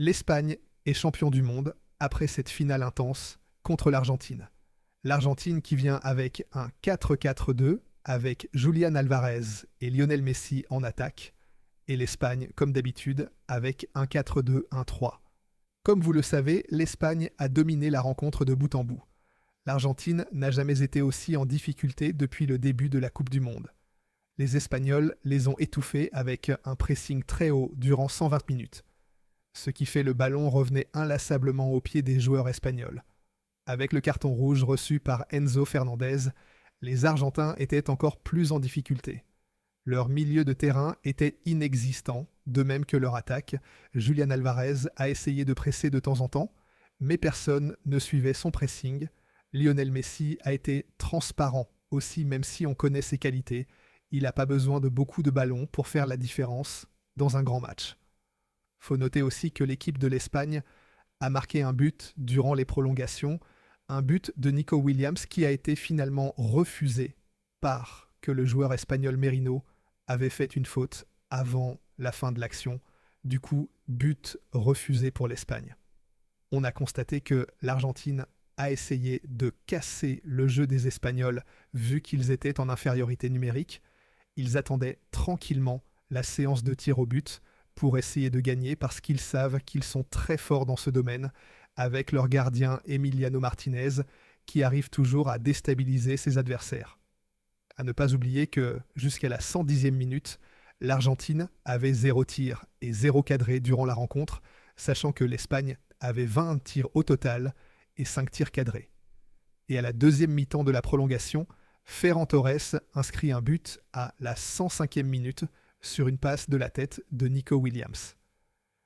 L'Espagne est champion du monde après cette finale intense contre l'Argentine. L'Argentine qui vient avec un 4-4-2 avec Julián Alvarez et Lionel Messi en attaque, et l'Espagne, comme d'habitude, avec un 4-2-1-3. Comme vous le savez, l'Espagne a dominé la rencontre de bout en bout. L'Argentine n'a jamais été aussi en difficulté depuis le début de la Coupe du Monde. Les Espagnols les ont étouffés avec un pressing très haut durant 120 minutes. Ce qui fait le ballon revenait inlassablement aux pieds des joueurs espagnols. Avec le carton rouge reçu par Enzo Fernandez, les Argentins étaient encore plus en difficulté. Leur milieu de terrain était inexistant, de même que leur attaque. Julián Alvarez a essayé de presser de temps en temps, mais personne ne suivait son pressing. Lionel Messi a été transparent aussi, même si on connaît ses qualités. Il n'a pas besoin de beaucoup de ballons pour faire la différence dans un grand match. Faut noter aussi que l'équipe de l'Espagne a marqué un but durant les prolongations, un but de Nico Williams qui a été finalement refusé parce que le joueur espagnol Merino avait fait une faute avant la fin de l'action. Du coup, but refusé pour l'Espagne. On a constaté que l'Argentine a essayé de casser le jeu des Espagnols vu qu'ils étaient en infériorité numérique. Ils attendaient tranquillement la séance de tir au but pour essayer de gagner parce qu'ils savent qu'ils sont très forts dans ce domaine avec leur gardien Emiliano Martinez qui arrive toujours à déstabiliser ses adversaires. À ne pas oublier que jusqu'à la 110e minute, l'Argentine avait 0 tir et 0 cadré durant la rencontre, sachant que l'Espagne avait 20 tirs au total et 5 tirs cadrés. Et à la deuxième mi-temps de la prolongation, Ferran Torres inscrit un but à la 105e minute sur une passe de la tête de Nico Williams.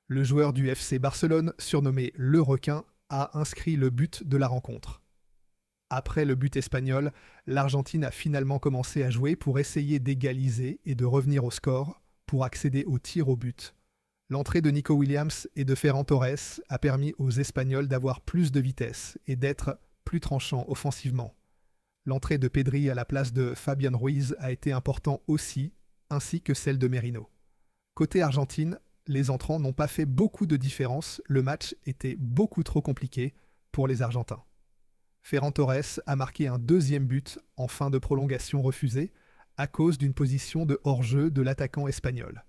Le joueur du FC Barcelone, surnommé Le Requin, a inscrit le but de la rencontre. Après le but espagnol, l'Argentine a finalement commencé à jouer pour essayer d'égaliser et de revenir au score pour accéder au tir au but. L'entrée de Nico Williams et de Ferran Torres a permis aux Espagnols d'avoir plus de vitesse et d'être plus tranchants offensivement. L'entrée de Pedri à la place de Fabián Ruiz a été importante aussi, ainsi que celle de Merino. Côté Argentine, les entrants n'ont pas fait beaucoup de différence, le match était beaucoup trop compliqué pour les Argentins. Ferran Torres a marqué un deuxième but en fin de prolongation refusée à cause d'une position de hors-jeu de l'attaquant espagnol.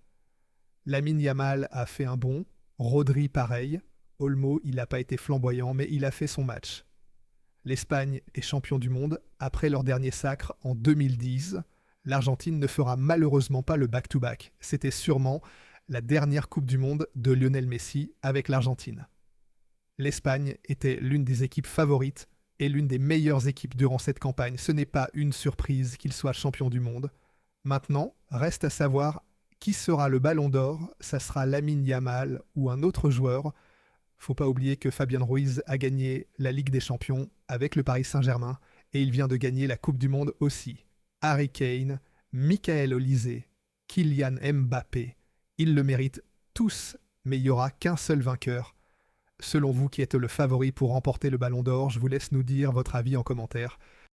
Lamine Yamal a fait un bond, Rodri pareil, Olmo il n'a pas été flamboyant mais il a fait son match. L'Espagne est champion du monde après leur dernier sacre en 2010. L'Argentine ne fera malheureusement pas le back-to-back. C'était sûrement la dernière Coupe du Monde de Lionel Messi avec l'Argentine. L'Espagne était l'une des équipes favorites et l'une des meilleures équipes durant cette campagne. Ce n'est pas une surprise qu'il soit champion du monde. Maintenant, reste à savoir qui sera le Ballon d'Or. Ça sera Lamine Yamal ou un autre joueur. Faut pas oublier que Fabián Ruiz a gagné la Ligue des Champions avec le Paris Saint-Germain et il vient de gagner la Coupe du Monde aussi. Harry Kane, Michael Olise, Kylian Mbappé, ils le méritent tous, mais il n'y aura qu'un seul vainqueur. Selon vous, qui êtes le favori pour remporter le Ballon d'Or, je vous laisse nous dire votre avis en commentaire.